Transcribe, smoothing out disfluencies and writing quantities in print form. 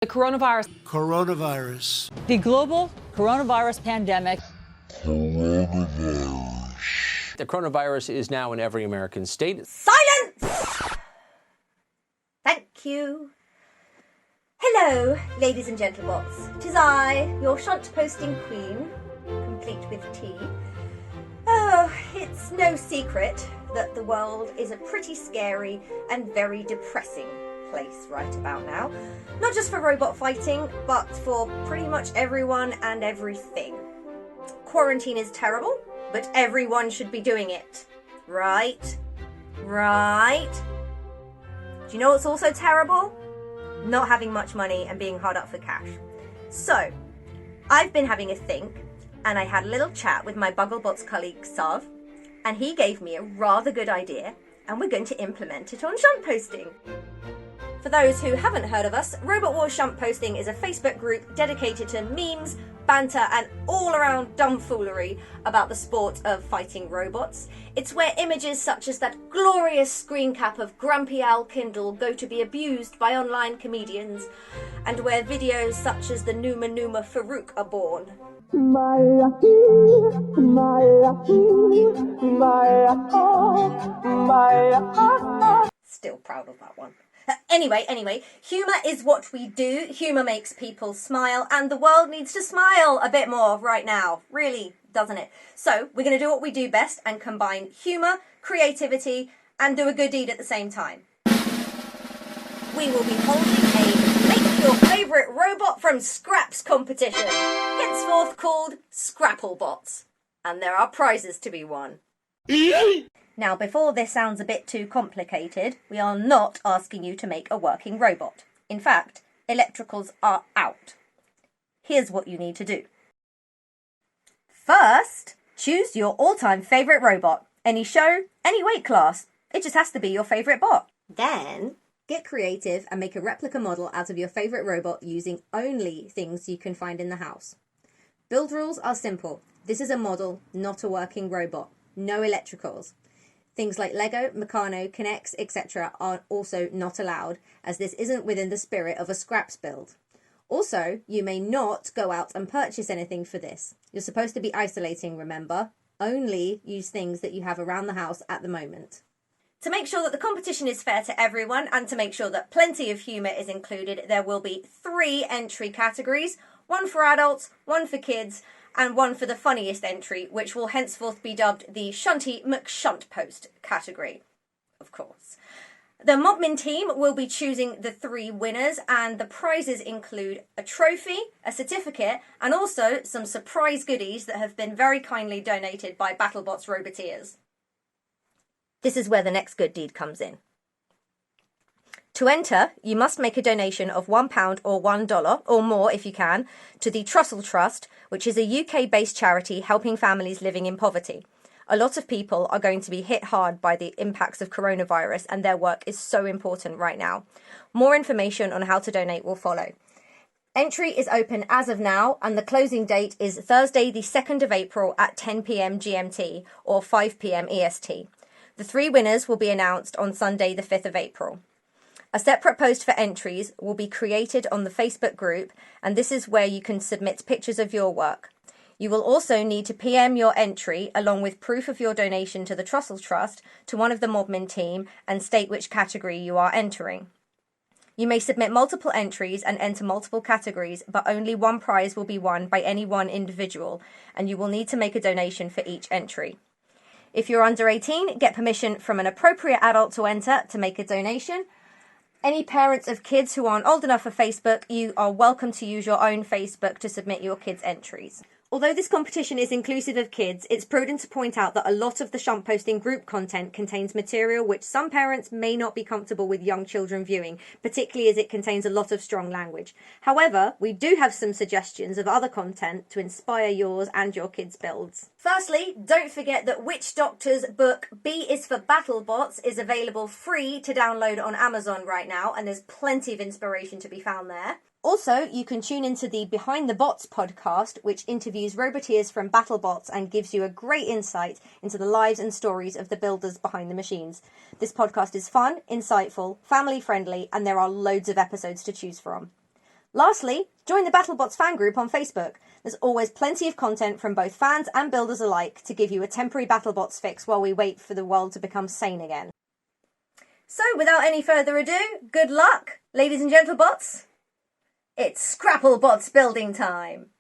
The coronavirus. Coronavirus. The global coronavirus pandemic. Coronavirus. The coronavirus is now in every American state. Silence! Thank you. Hello, ladies and gentlemen. 'Tis I, your shunt-posting queen, complete with tea. Oh, it's no secret that the world is a pretty scary and very depressing place right about now. Not just for robot fighting, but for pretty much everyone and everything. Quarantine is terrible, but everyone should be doing it. Right? Right? Do you know what's also terrible? Not having much money and being hard up for cash. So, I've been having a think, and I had a little chat with my Bugglebots colleague Sav, and he gave me a rather good idea, and we're going to implement it on Shuntposting. For those who haven't heard of us, Robot Wars Shuntposting is a Facebook group dedicated to memes, banter, and all-around dumbfoolery about the sport of fighting robots. It's where images such as that glorious screen cap of Grumpy Al Kindle go to be abused by online comedians, and where videos such as the Numa Numa Farouk are born. Still proud of that one. Anyway, humour is what we do. Humour makes people smile, and the world needs to smile a bit more right now. Really, doesn't it? So, we're going to do what we do best and combine humour, creativity, and do a good deed at the same time. We will be holding a Make Your Favourite Robot from Scraps competition, henceforth called Scrapplebots. And there are prizes to be won. Now, before this sounds a bit too complicated, we are not asking you to make a working robot. In fact, electricals are out. Here's what you need to do. First, choose your all-time favourite robot. Any show, any weight class. It just has to be your favourite bot. Then, get creative and make a replica model out of your favourite robot using only things you can find in the house. Build rules are simple. This is a model, not a working robot. No electricals. Things like Lego, Mechano, Kinects, etc. are also not allowed, as this isn't within the spirit of a scraps build. Also, you may not go out and purchase anything for this. You're supposed to be isolating, remember? Only use things that you have around the house at the moment. To make sure that the competition is fair to everyone, and to make sure that plenty of humour is included, there will be 3 entry categories. One for adults, one for kids, and one for the funniest entry, which will henceforth be dubbed the Shunty McShuntpost category, of course. The Modmin team will be choosing the 3 winners, and the prizes include a trophy, a certificate, and also some surprise goodies that have been very kindly donated by BattleBots Roboteers. This is where the next good deed comes in. To enter, you must make a donation of £1 or $1, or more if you can, to the Trussell Trust, which is a UK-based charity helping families living in poverty. A lot of people are going to be hit hard by the impacts of coronavirus, and their work is so important right now. More information on how to donate will follow. Entry is open as of now, and the closing date is Thursday the 2nd of April at 10 p.m. GMT or 5 p.m. EST. The 3 winners will be announced on Sunday the 5th of April. A separate post for entries will be created on the Facebook group, and this is where you can submit pictures of your work. You will also need to PM your entry along with proof of your donation to the Trussell Trust to one of the Modmin team and state which category you are entering. You may submit multiple entries and enter multiple categories, but only one prize will be won by any one individual, and you will need to make a donation for each entry. If you're under 18, get permission from an appropriate adult to enter to make a donation. Any parents of kids who aren't old enough for Facebook, you are welcome to use your own Facebook to submit your kids' entries. Although this competition is inclusive of kids, it's prudent to point out that a lot of the Shuntposting group content contains material which some parents may not be comfortable with young children viewing, particularly as it contains a lot of strong language. However, we do have some suggestions of other content to inspire yours and your kids' builds. Firstly, don't forget that Witch Doctor's book B is for BattleBots is available free to download on Amazon right now, and there's plenty of inspiration to be found there. Also, you can tune into the Behind the Bots podcast, which interviews roboteers from BattleBots and gives you a great insight into the lives and stories of the builders behind the machines. This podcast is fun, insightful, family-friendly, and there are loads of episodes to choose from. Lastly, join the BattleBots fan group on Facebook. There's always plenty of content from both fans and builders alike to give you a temporary BattleBots fix while we wait for the world to become sane again. So, without any further ado, good luck, ladies and gentlebots. It's Scrapplebots building time!